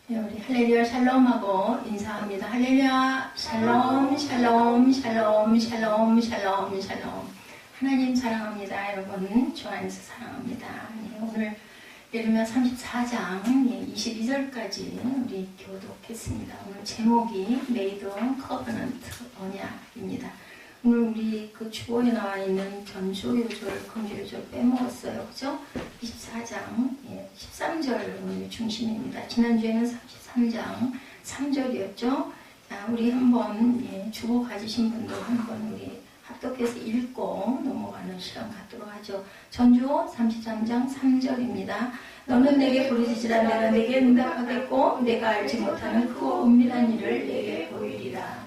우리 할렐루야 샬롬하고 인사합니다. 할렐루야 샬롬 샬롬 샬롬 샬롬 샬롬 샬롬. 하나님 사랑합니다. 여러분 주 안에서 사랑합니다. 오늘 예레미야 34장 22절까지 우리 교독했습니다. 오늘 제목이 Made Covenant 언약입니다. 오늘 우리 그 주본에 나와 있는 전주 요절, 금주 요절 빼먹었어요. 그죠? 24장 13절 오늘 중심입니다. 지난주에는 33장 3절이었죠. 자, 우리 한번 주보 가지신 분들 한번 우리 합독해서 읽고 넘어가는 시간 갖도록 하죠. 전주 33장 3절입니다. 너는 내게 부르짖으라. 내가 내게 응답하겠고 내가 알지 못하는 크고 은밀한 일을 내게 보이리라.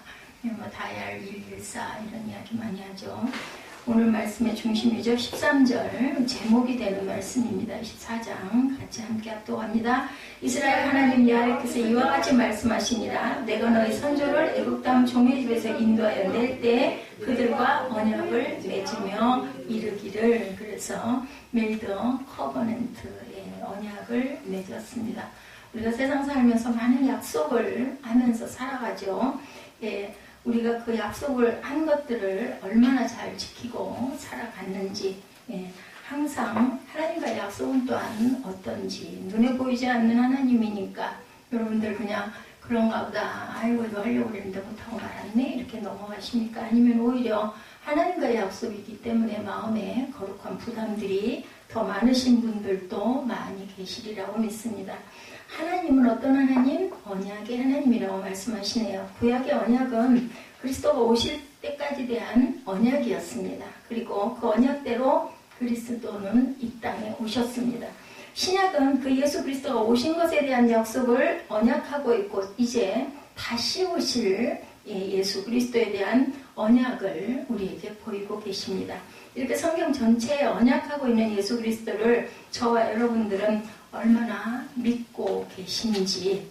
다얄 114 이런 이야기 많이 하죠. 오늘 말씀의 중심이죠. 13절 제목이 되는 말씀입니다. 14장 같이 함께 합독합니다. 이스라엘 하나님 여호와께서 이와 같이 말씀하시니라. 내가 너희 선조를 애굽 땅 종의 집에서 인도하여 낼 때 그들과 언약을 맺으며 이르기를. 그래서 Made Covenant의 언약을 맺었습니다. 우리가 세상 살면서 많은 약속을 하면서 살아가죠. 우리가 그 약속을 한 것들을 얼마나 잘 지키고 살아갔는지, 항상 하나님과의 약속은 또한 어떤지, 눈에 보이지 않는 하나님이니까 여러분들 그냥 그런가 보다, 아이고 이거 하려고 그랬는데 못하고 말았네 이렇게 넘어가십니까? 아니면 오히려 하나님과의 약속이기 때문에 마음에 거룩한 부담들이 더 많으신 분들도 많이 계시리라고 믿습니다. 하나님은 어떤 하나님? 언약의 하나님이라고 말씀하시네요. 구약의 언약은 그리스도가 오실 때까지 대한 언약이었습니다. 그리고 그 언약대로 그리스도는 이 땅에 오셨습니다. 신약은 그 예수 그리스도가 오신 것에 대한 약속을 언약하고 있고 이제 다시 오실 예수 그리스도에 대한 언약을 우리에게 보이고 계십니다. 이렇게 성경 전체에 언약하고 있는 예수 그리스도를 저와 여러분들은 얼마나 믿고 계신지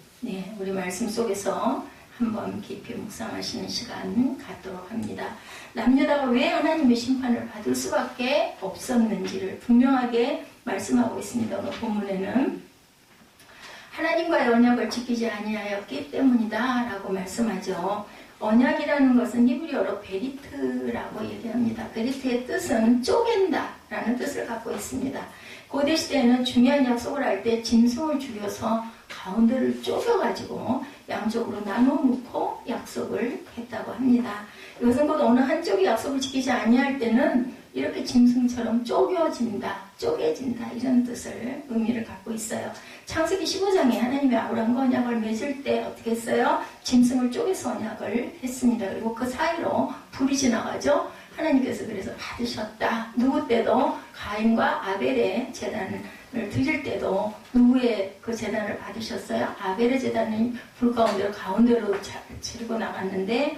우리 말씀 속에서 한번 깊이 묵상하시는 시간 갖도록 합니다. 남유다가 왜 하나님의 심판을 받을 수밖에 없었는지를 분명하게 말씀하고 있습니다. 오늘 본문에는 하나님과의 언약을 지키지 아니하였기 때문이다 라고 말씀하죠. 언약이라는 것은 히브리어로 베리트라고 얘기합니다. 베리트의 뜻은 쪼갠다 라는 뜻을 갖고 있습니다. 고대 시대에는 중요한 약속을 할 때 짐승을 죽여서 가운데를 쪼개가지고 양쪽으로 나눠놓고 약속을 했다고 합니다. 이것은 곧 어느 한쪽이 약속을 지키지 아니할 때는 이렇게 짐승처럼 쪼개진다 이런 뜻을 의미를 갖고 있어요. 창세기 15장에 하나님이 아브라함과 언약을 맺을 때 어떻게 했어요? 짐승을 쪼개서 언약을 했습니다. 그리고 그 사이로 불이 지나가죠. 하나님께서 그래서 받으셨다. 누구 때도 가인과 아벨의 제단을 드릴 때도 누구의 그 제단을 받으셨어요? 아벨의 제단은 불 가운데로 치르고 나갔는데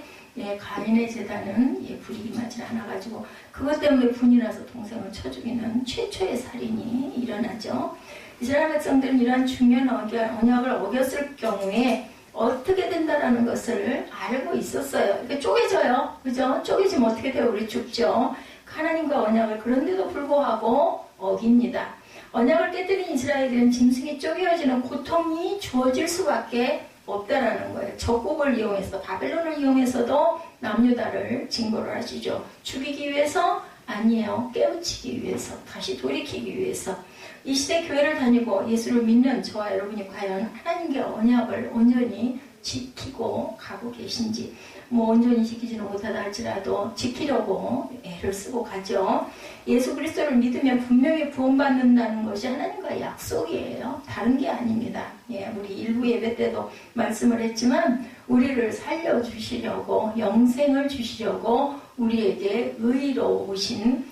가인의 제단은 불이 임하지 않아가지고 그것 때문에 분이 나서 동생을 쳐 죽이는 최초의 살인이 일어나죠. 이스라엘 백성들은 이러한 중요한 언약을 어겼을 경우에 어떻게 된다라는 것을 알고 있었어요. 이렇게 쪼개져요. 그죠? 쪼개지면 어떻게 돼요? 우리 죽죠. 하나님과 언약을 그런데도 불구하고 어깁니다. 언약을 깨뜨린 이스라엘들은 짐승이 쪼개어지는 고통이 주어질 수밖에 없다라는 거예요. 적국을 이용해서 바벨론을 이용해서도 남유다를 징벌을 하시죠. 죽이기 위해서? 아니에요. 깨우치기 위해서, 다시 돌이키기 위해서. 이 시대 교회를 다니고 예수를 믿는 저와 여러분이 과연 하나님의 언약을 온전히 지키고 가고 계신지, 온전히 지키지는 못하다 할지라도 지키려고 애를 쓰고 가죠. 예수 그리스도를 믿으면 분명히 구원받는다는 것이 하나님과의 약속이에요. 다른 게 아닙니다. 우리 일부 예배 때도 말씀을 했지만 우리를 살려주시려고, 영생을 주시려고 우리에게 의로우신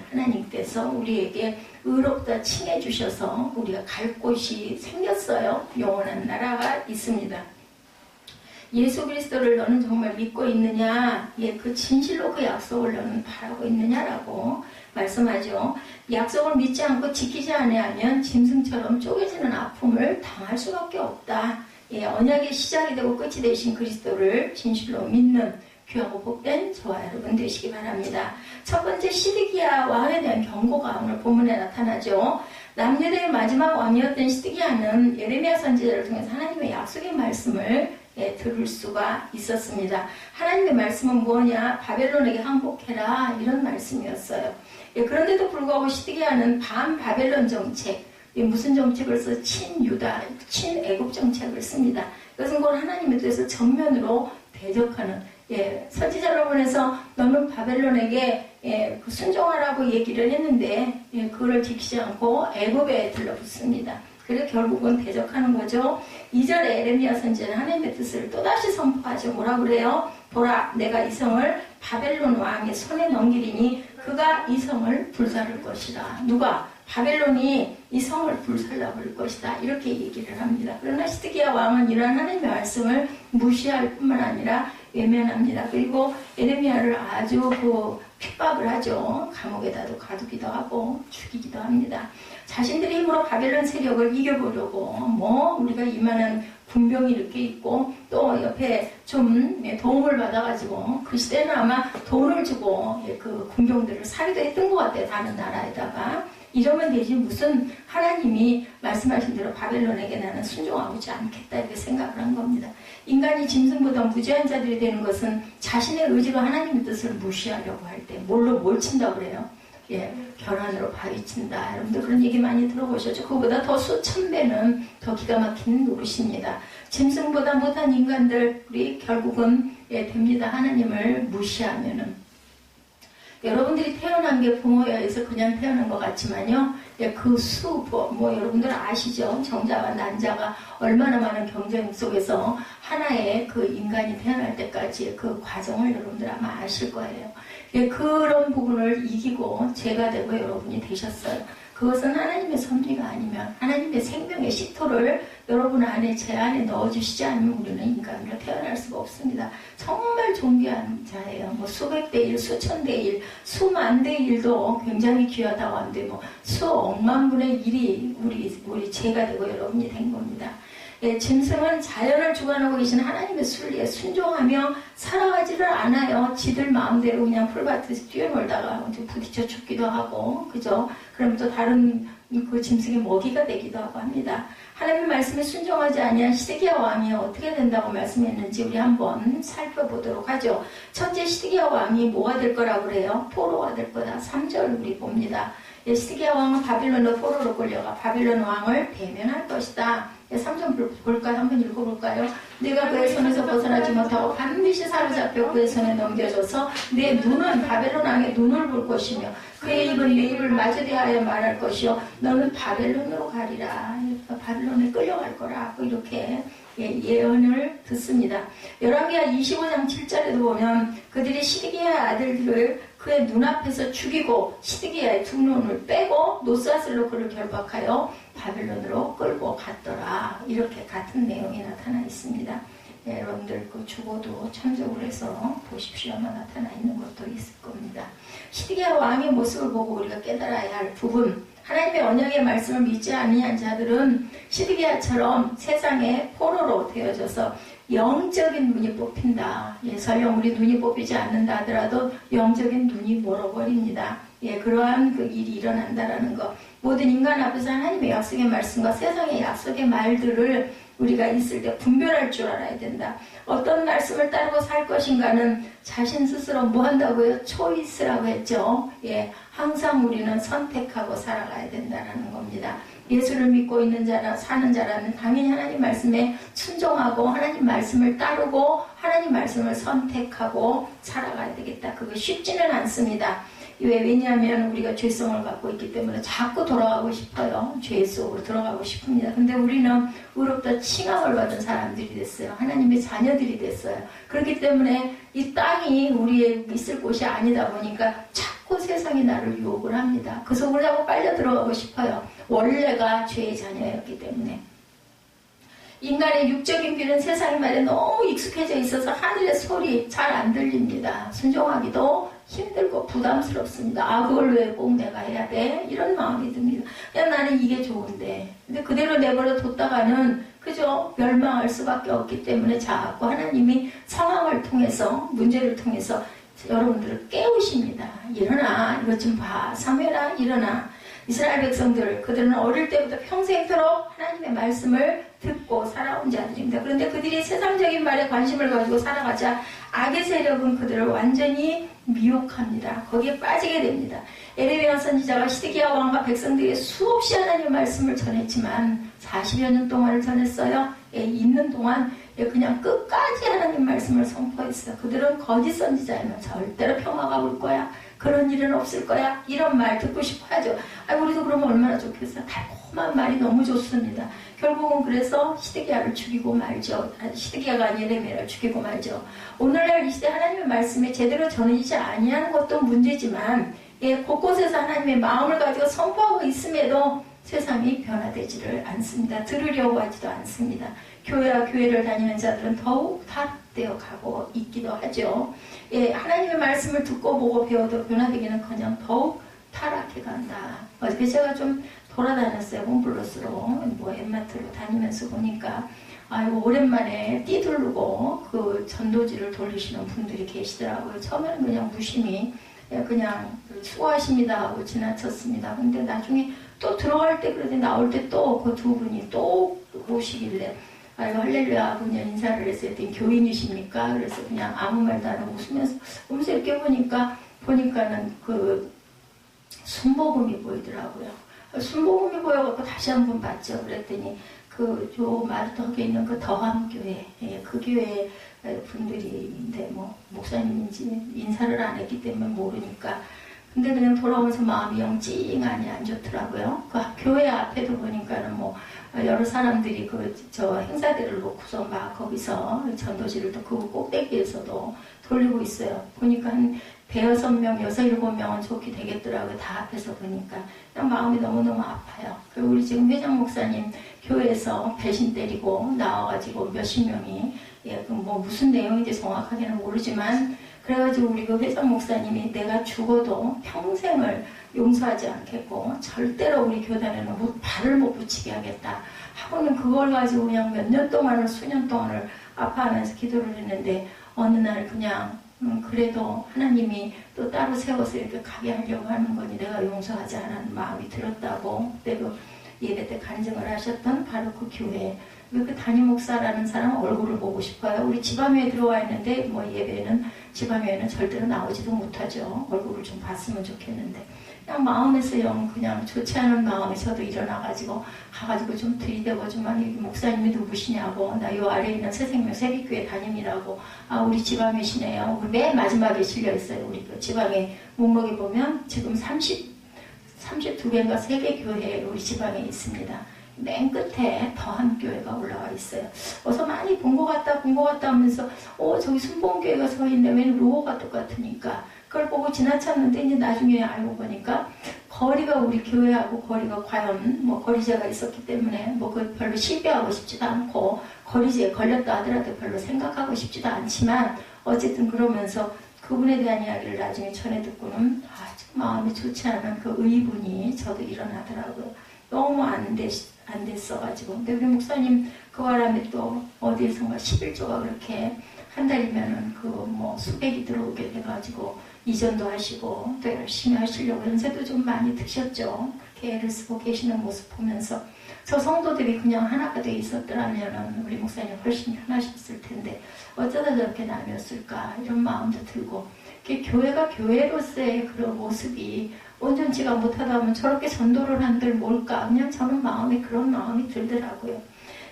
하나님께서 우리에게 의롭다 칭해 주셔서 우리가 갈 곳이 생겼어요. 영원한 나라가 있습니다. 예수 그리스도를 너는 정말 믿고 있느냐? 그 진실로 그 약속을 너는 바라고 있느냐라고 말씀하죠. 약속을 믿지 않고 지키지 아니하면 짐승처럼 쪼개지는 아픔을 당할 수밖에 없다. 언약의 시작이 되고 끝이 되신 그리스도를 진실로 믿는 귀하고 복된 저와 여러분 되시기 바랍니다. 첫 번째 시드기야 왕에 대한 경고가 오늘 본문에 나타나죠. 남유다의 마지막 왕이었던 시드기야는 예레미야 선지자를 통해서 하나님의 약속의 말씀을 들을 수가 있었습니다. 하나님의 말씀은 뭐냐? 바벨론에게 항복해라, 이런 말씀이었어요. 그런데도 불구하고 시드기야는 반바벨론 정책, 무슨 정책을 써? 친유다, 친애국 정책을 씁니다. 이것은 곧 하나님의 뜻을 정면으로 대적하는, 선지자를 보내서 너는 바벨론에게 순종하라고 얘기를 했는데 그걸 지키지 않고 애굽에 들러붙습니다. 그래서 결국은 대적하는 거죠. 2절에 에레미야 선지자는 하나님의 뜻을 또다시 선포하죠. 뭐라 그래요? 보라, 내가 이 성을 바벨론 왕의 손에 넘기리니 그가 이 성을 불사를 것이다. 누가? 바벨론이 이 성을 불살라버릴 것이다. 이렇게 얘기를 합니다. 그러나 시드기야 왕은 이러한 하나님의 말씀을 무시할 뿐만 아니라 외면합니다. 그리고 에레미야를 아주 핍박을 하죠. 감옥에다도 가두기도 하고 죽이기도 합니다. 자신들의 힘으로 바벨론 세력을 이겨보려고 우리가 이만한 군병이 이렇게 있고 또 옆에 좀 도움을 받아가지고 그 시대는 아마 돈을 주고 그 군병들을 사기도 했던 것 같아요. 다른 나라에다가. 이러면 되지 무슨 하나님이 말씀하신 대로 바벨론에게 나는 순종하지 않겠다 이렇게 생각을 한 겁니다. 인간이 짐승보다 무죄한 자들이 되는 것은 자신의 의지로 하나님의 뜻을 무시하려고 할 때 뭘 친다고 그래요? 결함으로 바위친다. 여러분들 그런 얘기 많이 들어보셨죠? 그거보다 더 수천 배는 더 기가 막힌 노릇입니다. 짐승보다 못한 인간들이 결국은 됩니다. 하나님을 무시하면은. 여러분들이 태어난 게 부모에 의해서 그냥 태어난 것 같지만요. 그 여러분들 아시죠? 정자와 난자가 얼마나 많은 경쟁 속에서 하나의 그 인간이 태어날 때까지 그 과정을 여러분들 아마 아실 거예요. 그런 부분을 이기고 죄가 되고 여러분이 되셨어요. 그것은 하나님의 섭리가 아니면 하나님의 생명의 시토를 여러분 안에 제 안에 넣어주시지 않으면 우리는 인간으로 태어날 수가 없습니다. 정말 존귀한 자예요. 수백 대 1, 수천 대 1, 수만 대 1도 굉장히 귀하다고 하는데 수억만 분의 1이 우리 죄가 되고 여러분이 된 겁니다. 짐승은 자연을 주관하고 계신 하나님의 순리에 순종하며 살아가지를 않아요. 지들 마음대로 그냥 풀밭에서 뛰어놀다가 부딪혀 죽기도 하고, 그죠? 그럼 또 다른 그 짐승의 먹이가 되기도 하고 합니다. 하나님의 말씀에 순종하지 아니한 시드기야 왕이 어떻게 된다고 말씀했는지 우리 한번 살펴보도록 하죠. 첫째 시드기야 왕이 뭐가 될 거라고 그래요? 포로가 될 거다. 3절 우리 봅니다. 시드기야 왕은 바빌론으로 포로로 끌려가 바빌론 왕을 대면할 것이다. 3절 볼까요? 한번 읽어볼까요? 내가 그의 손에서 벗어나지 못하고 반드시 사로잡혀 그의 손에 넘겨줘서 내 눈은 바벨론 왕의 눈을 볼 것이며 그의 입은 내 입을 마주대하여 말할 것이요 너는 바벨론으로 가리라. 바벨론에 끌려갈 거라고 이렇게 예언을 듣습니다. 열왕기하 25장 7절에도 보면 그들이 시드기야의 아들들을 그의 눈앞에서 죽이고 시드기야의 두 눈을 빼고 노사슬로 그를 결박하여 바벨론으로 끌고 갔더라. 이렇게 같은 내용이 나타나 있습니다. 여러분들 그 주보도 참조를 해서 보십시오. 아마 나타나 있는 것도 있을 겁니다. 시드기야 왕의 모습을 보고 우리가 깨달아야 할 부분, 하나님의 언약의 말씀을 믿지 아니한 자들은 시드기야처럼 세상의 포로로 되어져서 영적인 눈이 뽑힌다. 설령 우리 눈이 뽑히지 않는다 하더라도 영적인 눈이 멀어버립니다. 그러한 그 일이 일어난다라는 것. 모든 인간 앞에서 하나님의 약속의 말씀과 세상의 약속의 말들을 우리가 있을 때 분별할 줄 알아야 된다. 어떤 말씀을 따르고 살 것인가는 자신 스스로 뭐 한다고요? 초이스라고 했죠. 항상 우리는 선택하고 살아가야 된다는 겁니다. 예수를 믿고 있는 자나 사는 자라는 당연히 하나님 말씀에 순종하고 하나님 말씀을 따르고 하나님 말씀을 선택하고 살아가야 되겠다. 그거 쉽지는 않습니다. 왜냐하면 우리가 죄성을 갖고 있기 때문에 자꾸 돌아가고 싶어요. 죄 속으로 들어가고 싶습니다. 근데 우리는 의롭다 칭함을 받은 사람들이 됐어요. 하나님의 자녀들이 됐어요. 그렇기 때문에 이 땅이 우리의 있을 곳이 아니다 보니까 자꾸 세상이 나를 유혹을 합니다. 그 속으로 자꾸 빨려 들어가고 싶어요. 원래가 죄의 자녀였기 때문에. 인간의 육적인 귀는 세상의 말에 너무 익숙해져 있어서 하늘의 소리 잘 안 들립니다. 순종하기도 힘들고 부담스럽습니다. 그걸 왜 꼭 내가 해야 돼? 이런 마음이 듭니다. 그냥 나는 이게 좋은데. 근데 그대로 내버려 뒀다가는 그죠? 멸망할 수밖에 없기 때문에 자꾸 하나님이 상황을 통해서, 문제를 통해서 여러분들을 깨우십니다. 일어나, 이것 좀 봐. 사무엘아, 일어나. 이스라엘 백성들, 그들은 어릴 때부터 평생토록 하나님의 말씀을 듣고 살아온 자들입니다. 그런데 그들이 세상적인 말에 관심을 가지고 살아가자 악의 세력은 그들을 완전히 미혹합니다. 거기에 빠지게 됩니다. 예레미야 선지자가 시드기야 왕과 백성들이 수없이 하나님의 말씀을 전했지만 40여 년 동안을 전했어요. 있는 동안 그냥 끝까지 하나님 말씀을 선포했어요. 그들은 거짓 선지자이면 절대로 평화가 올 거야. 그런 일은 없을 거야. 이런 말 듣고 싶어 하죠. 우리도 그러면 얼마나 좋겠어요. 달콤한 말이 너무 좋습니다. 결국은 그래서 시드기야를 죽이고 말죠. 시드기야가 아닌 예레미야를 죽이고 말죠. 오늘날 이 시대 하나님의 말씀에 제대로 전해지지 아니하는 것도 문제지만 곳곳에서 하나님의 마음을 가지고 선포하고 있음에도 세상이 변화되지를 않습니다. 들으려고 하지도 않습니다. 교회와 교회를 다니는 자들은 더욱 타락되어 가고 있기도 하죠. 하나님의 말씀을 듣고 보고 배워도 변화되기는커녕 더욱 타락해 간다. 어저께 제가 좀 돌아다녔어요. 홈플러스로 엠마트로 다니면서 보니까 오랜만에 띠두르고 그 전도지를 돌리시는 분들이 계시더라고요. 처음에는 그냥 무심히 그냥 수고하십니다 하고 지나쳤습니다. 근데 나중에 또 들어갈 때 그러더니 나올 때 또 그 두 분이 또 오시길래 할렐루야 그냥 인사를 했어요. 교인이십니까? 그래서 그냥 아무 말도 안 하고 웃으면서 이렇게 보니까는 그 순복음이 보이더라고요. 순복음이 보여갖고 다시 한번 봤죠. 그랬더니 요 마르터에 있는 그 더함교회, 그 교회 분들인데 목사님인지 인사를 안 했기 때문에 모르니까. 근데 그냥 돌아오면서 마음이 영 찡하니 안 좋더라고요. 그 교회 앞에도 보니까는 여러 사람들이 저 행사들을 놓고서 막 거기서 전도지를 또 그 꼭대기에서도 돌리고 있어요. 보니까 한 6명, 6, 7명은 좋게 되겠더라고요. 다 앞에서 보니까. 그냥 마음이 너무너무 아파요. 그리고 우리 지금 회장 목사님 교회에서 배신 때리고 나와가지고 몇십 명이, 무슨 내용인지 정확하게는 모르지만, 그래가지고 우리 그 회장 목사님이 내가 죽어도 평생을 용서하지 않겠고, 절대로 우리 교단에는 발을 못 붙이게 하겠다. 하고는 그걸 가지고 그냥 몇 년 동안을, 수년 동안을 아파하면서 기도를 했는데, 어느 날 그냥 그래도 하나님이 또 따로 세워서 이렇게 가게 하려고 하는 거니 내가 용서하지 않은 마음이 들었다고 그때 예배 때 간증을 하셨던 바로 그 교회. 그 담임 목사라는 사람 얼굴을 보고 싶어요. 우리 지밤에 들어와 있는데 예배는 지밤에는 절대로 나오지도 못하죠. 얼굴을 좀 봤으면 좋겠는데 그냥 마음에서 그냥 좋지 않은 마음에 저도 일어나가지고 가가지고 좀 들이대보지만 목사님이 누구시냐고 나 요 아래에 있는 새생명 세빛교회 담임이라고 우리 지밤이시네요. 맨 마지막에 실려있어요. 우리 그 지방에 목록에 보면 지금 32개인가 3개 교회 우리 지방에 있습니다. 맨 끝에 더한 교회가 올라와 있어요. 어서 많이 본 것 같다 하면서 저기 순봉교회가 서 있는데 왜 로고가 똑같으니까 그걸 보고 지나쳤는데 이제 나중에 알고 보니까 거리가 우리 교회하고 거리가 과연 거리제가 있었기 때문에 그 별로 신뢰하고 싶지도 않고 거리제에 걸렸다 하더라도 별로 생각하고 싶지도 않지만 어쨌든 그러면서 그분에 대한 이야기를 나중에 전해 듣고는 마음이 좋지 않은 그 의분이 저도 일어나더라고요. 너무 안 됐어가지고. 근데 우리 목사님 그 바람에 또 어디에선가 11조가 그렇게 한 달이면은 수백이 들어오게 돼가지고 이전도 하시고 또 열심히 하시려고 연세도 좀 많이 드셨죠. 그렇게 애를 쓰고 계시는 모습 보면서 저 성도들이 그냥 하나가 돼 있었더라면은 우리 목사님 훨씬 편하셨을 텐데 어쩌다 저렇게 나뉘었을까 이런 마음도 들고 교회가 교회로서의 그런 모습이 온전치가 못하다 하면 저렇게 전도를 한들 뭘까 그냥 저는 그런 마음이 들더라고요.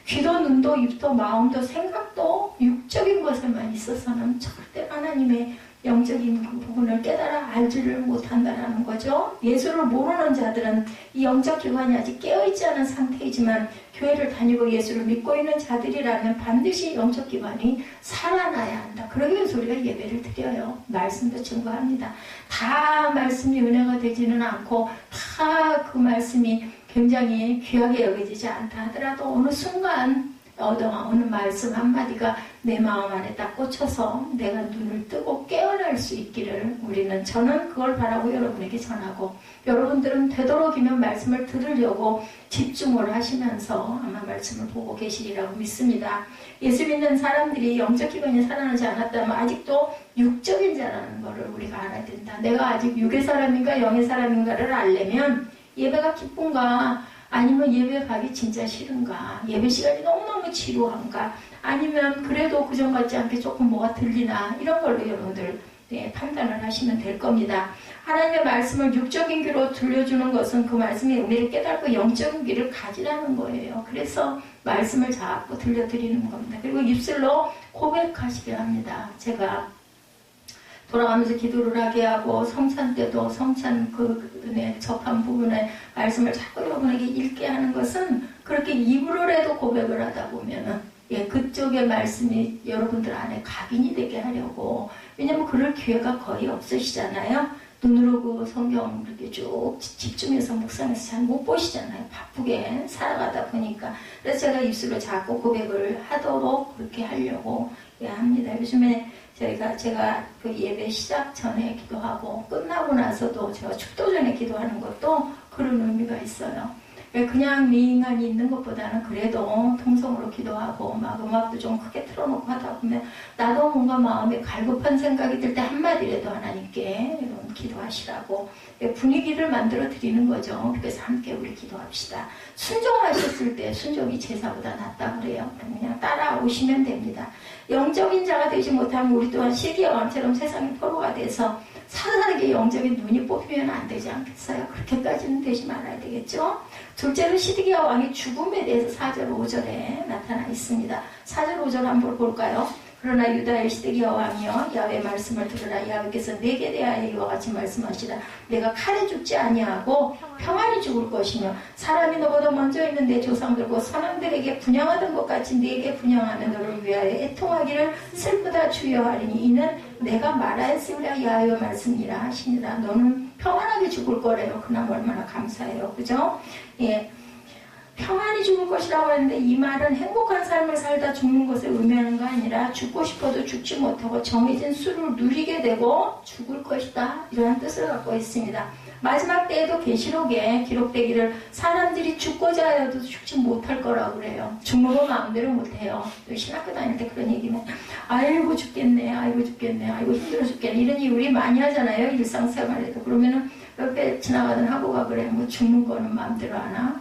귀도 눈도 입도 마음도 생각도 육적인 것에만 있어서는 절대 하나님의 영적인 그 부분을 깨달아 알지를 못한다는 거죠. 예수를 모르는 자들은 이 영적 기관이 아직 깨어있지 않은 상태이지만 교회를 다니고 예수를 믿고 있는 자들이라면 반드시 영적 기관이 살아나야 한다. 그러기 위해서 우리가 예배를 드려요. 말씀도 증거합니다. 다 말씀이 은혜가 되지는 않고 다 그 말씀이 굉장히 귀하게 여겨지지 않다 하더라도 어느 순간 어느 말씀 한마디가 내 마음 안에 딱 꽂혀서 내가 눈을 뜨고 깨어날 수 있기를 저는 그걸 바라고 여러분에게 전하고, 여러분들은 되도록이면 말씀을 들으려고 집중을 하시면서 아마 말씀을 보고 계시리라고 믿습니다. 예수 믿는 사람들이 영적 기반이 살아나지 않았다면 아직도 육적인 자라는 것을 우리가 알아야 된다. 내가 아직 육의 사람인가 영의 사람인가를 알려면 예배가 기쁜가, 아니면 예배 가기 진짜 싫은가, 예배 시간이 너무너무 지루한가, 아니면 그래도 그전 같지 않게 조금 뭐가 들리나, 이런 걸로 여러분들 판단을 하시면 될 겁니다. 하나님의 말씀을 육적인 귀로 들려주는 것은 그 말씀의 의미를 깨닫고 영적인 귀를 가지라는 거예요. 그래서 말씀을 자꾸 들려드리는 겁니다. 그리고 입술로 고백하시게 합니다. 제가 돌아가면서 기도를 하게 하고, 성찬 때도 성찬 접한 부분에 말씀을 자꾸 여러분에게 읽게 하는 것은, 그렇게 입으로라도 고백을 하다 보면은 그쪽의 말씀이 여러분들 안에 각인이 되게 하려고. 왜냐면 그럴 기회가 거의 없으시잖아요. 눈으로 그 성경 이렇게 쭉 집중해서 묵상해서 잘 못 보시잖아요. 바쁘게 살아가다 보니까. 그래서 제가 입술로 자꾸 고백을 하도록 그렇게 하려고 합니다. 요즘에 제가 그 예배 시작 전에 기도하고 끝나고 나서도 제가 축도 전에 기도하는 것도 그런 의미가 있어요. 그냥 미인간이 있는 것보다는 그래도 통성으로 기도하고 막 음악도 좀 크게 틀어놓고 하다 보면 나도 뭔가 마음에 갈급한 생각이 들 때 한마디라도 하나님께 이런 기도하시라고 분위기를 만들어 드리는 거죠. 그래서 함께 우리 기도합시다. 순종하셨을 때 순종이 제사보다 낫다고 그래요. 그냥 따라오시면 됩니다. 영적인 자가 되지 못하면 우리 또한 시기와 왕처럼 세상의 포로가 돼서 사단에게 영적인 눈이 뽑히면 안 되지 않겠어요? 그렇게까지는 되지 말아야 되겠죠? 둘째로 시드기야 왕의 죽음에 대해서 4절 5절에 나타나 있습니다. 4절 5절 한번 볼까요? 그러나 유다의 시드기야 왕이여 야훼의 말씀을 들으라. 야훼께서 내게 대하여 이와 같이 말씀하시라. 내가 칼에 죽지 아니하고 평안히 죽을 것이며 사람이 너보다 먼저 있는 내 조상들과 선왕들에게 분양하던 것 같이 네게 분양하는 너를 위하여 애통하기를 슬프다 주여하리니 이는 내가 말하였습니다. 야훼의 말씀이라 하시니라. 너는 평안하게 죽을 거래요. 그나마 얼마나 감사해요. 그죠? 예. 평안히 죽을 것이라고 하는데 이 말은 행복한 삶을 살다 죽는 것을 의미하는 거 아니라 죽고 싶어도 죽지 못하고 정해진 수를 누리게 되고 죽을 것이다, 이러한 뜻을 갖고 있습니다. 마지막 때에도 계시록에 기록되기를 사람들이 죽고자 하여도 죽지 못할 거라고 그래요. 죽는 거 마음대로 못해요. 신학교 다닐 때 그런 얘기는 아이고 죽겠네, 아이고 죽겠네, 아이고 힘들어 죽겠네, 이런 얘기 우리 많이 하잖아요. 일상생활에도. 그러면은 옆에 지나가던 학우가 그래, 뭐 죽는 거는 마음대로 하나?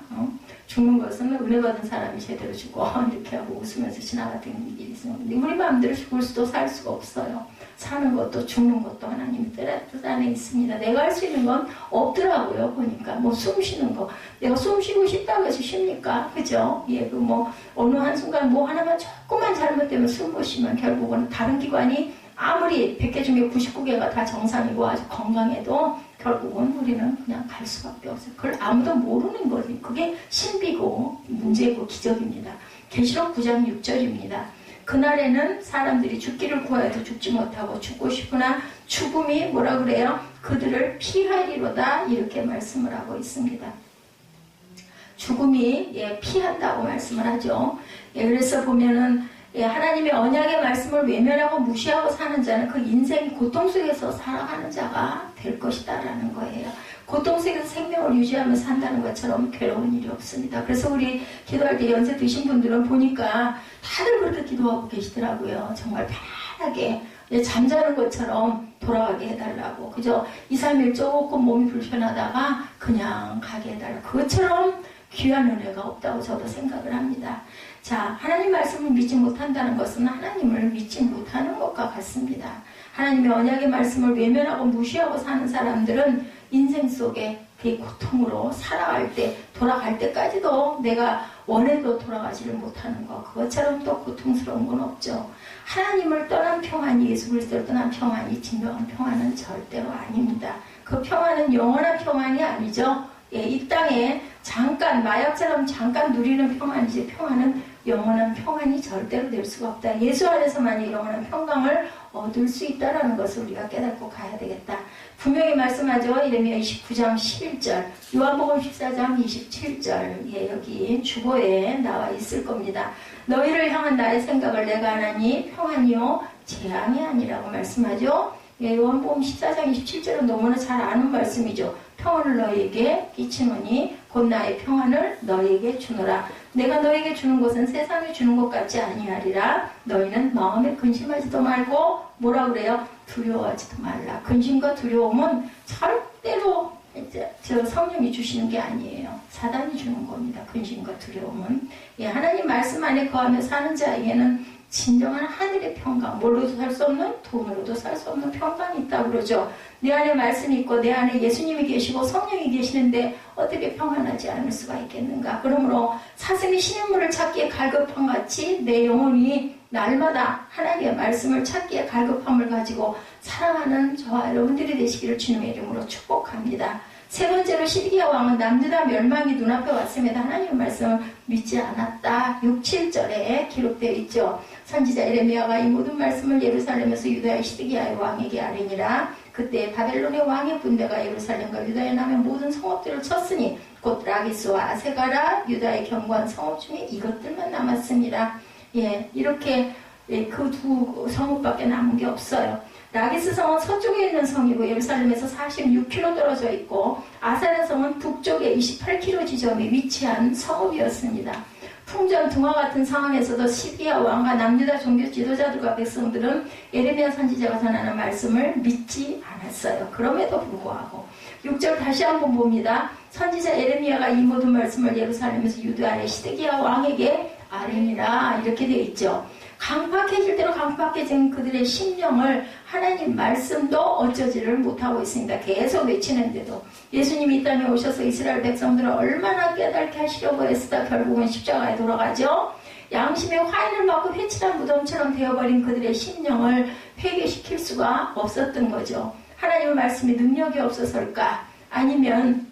죽는 것은 은혜 받은 사람이 제대로 죽어, 이렇게 하고 웃으면서 지나가던 일이 있었는데, 우리 마음대로 죽을 수도 살 수가 없어요. 사는 것도 죽는 것도 하나님의 뜻 안에 있습니다. 내가 할 수 있는 건 없더라고요. 보니까 뭐 숨 쉬는 거, 내가 숨 쉬고 싶다고 해서 쉽니까? 그죠? 예, 그 뭐 어느 한순간 뭐 하나만 조금만 잘못되면 숨 못 쉬면 결국은 다른 기관이 아무리 100개 중에 99개가 다 정상이고 아주 건강해도 결국은 우리는 그냥 갈 수밖에 없어요. 그걸 아무도 모르는 거지. 그게 신비고 문제고 기적입니다. 계시록 9장 6절입니다. 그날에는 사람들이 죽기를 구하여도 죽지 못하고 죽고 싶으나 죽음이 뭐라 그래요? 그들을 피하리로다, 이렇게 말씀을 하고 있습니다. 죽음이 피한다고 말씀을 하죠. 그래서 보면은 하나님의 언약의 말씀을 외면하고 무시하고 사는 자는 그 인생이 고통 속에서 살아가는 자가 될 것이다 라는 거예요. 고통 속에서 생명을 유지하면서 산다는 것처럼 괴로운 일이 없습니다. 그래서 우리 기도할 때 연세 드신 분들은 보니까 다들 그렇게 기도하고 계시더라고요. 정말 편하게 잠자는 것처럼 돌아가게 해달라고. 그죠? 2, 3일 조금 몸이 불편하다가 그냥 가게 해달라고. 그것처럼 귀한 은혜가 없다고 저도 생각을 합니다. 자, 하나님 말씀을 믿지 못한다는 것은 하나님을 믿지 못하는 것과 같습니다. 하나님의 언약의 말씀을 외면하고 무시하고 사는 사람들은 인생 속에 그 고통으로 살아갈 때, 돌아갈 때까지도 내가 원해도 돌아가지를 못하는 것, 그것처럼 또 고통스러운 건 없죠. 하나님을 떠난 평안이, 예수 그리스도를 떠난 평안이 진정한 평안은 절대로 아닙니다. 그 평안은 영원한 평안이 아니죠. 이 땅에 잠깐, 마약처럼 잠깐 누리는 평안이지, 평안은 영원한 평안이 절대로 될 수가 없다. 예수 안에서만이 영원한 평강을 얻을 수 있다는 것을 우리가 깨닫고 가야 되겠다. 분명히 말씀하죠. 예레미야 29장 11절, 요한복음 14장 27절, 예, 여기 주보에 나와 있을 겁니다. 너희를 향한 나의 생각을 내가 하나니 평안이요 재앙이 아니라고 말씀하죠. 예, 요한복음 14장 27절은 너무나 잘 아는 말씀이죠. 평안을 너희에게 끼치노니 곧 나의 평안을 너희에게 주노라. 내가 너희에게 주는 것은 세상이 주는 것 같지 아니하리라. 너희는 마음에 근심하지도 말고 뭐라 그래요? 두려워하지도 말라. 근심과 두려움은 절대로 저 성령이 주시는 게 아니에요. 사단이 주는 겁니다. 근심과 두려움은. 예, 하나님 말씀 안에 거하며 사는 자에게는 진정한 하늘의 평강, 뭘로도 살 수 없는, 돈으로도 살 수 없는 평강이 있다고 그러죠. 내 안에 말씀이 있고 내 안에 예수님이 계시고 성령이 계시는데 어떻게 평안하지 않을 수가 있겠는가. 그러므로 사슴이 신인물을 찾기에 갈급함 같이 내 영혼이 날마다 하나님의 말씀을 찾기에 갈급함을 가지고 사랑하는 저와 여러분들이 되시기를 주님의 이름으로 축복합니다. 세 번째로 시드기야 왕은 남유다 멸망이 눈앞에 왔음에도 하나님의 말씀을 믿지 않았다. 6, 7절에 기록되어 있죠. 선지자 예레미야가 이 모든 말씀을 예루살렘에서 유다의 시드기야의 왕에게 아뢰니라. 그때 바벨론의 왕의 군대가 예루살렘과 유다의 남의 모든 성읍들을 쳤으니 곧 라기스와 아세가라 유다의 견고한 성읍 중에 이것들만 남았습니다. 예, 이렇게 그 두 성읍밖에 남은 게 없어요. 라기스 성은 서쪽에 있는 성이고 예루살렘에서 46km 떨어져 있고 아사랴 성은 북쪽에 28km 지점에 위치한 성읍이었습니다. 풍전등화 같은 상황에서도 시드기야 왕과 남유다 종교 지도자들과 백성들은 예레미야 선지자가 전하는 말씀을 믿지 않았어요. 그럼에도 불구하고 6절 다시 한번 봅니다. 선지자 예레미야가 이 모든 말씀을 예루살렘에서 유다의 시드기야 왕에게 아뢰니라 이렇게 되어 있죠. 강팍해질 대로 강팍해진 그들의 심령을 하나님 말씀도 어쩌지를 못하고 있습니다. 계속 외치는데도 예수님이 이 땅에 오셔서 이스라엘 백성들을 얼마나 깨닫게 하시려고 애쓰다 결국은 십자가에 돌아가죠. 양심의 화인을 맞고 회칠한 무덤처럼 되어버린 그들의 심령을 회개시킬 수가 없었던 거죠. 하나님의 말씀이 능력이 없어서일까? 아니면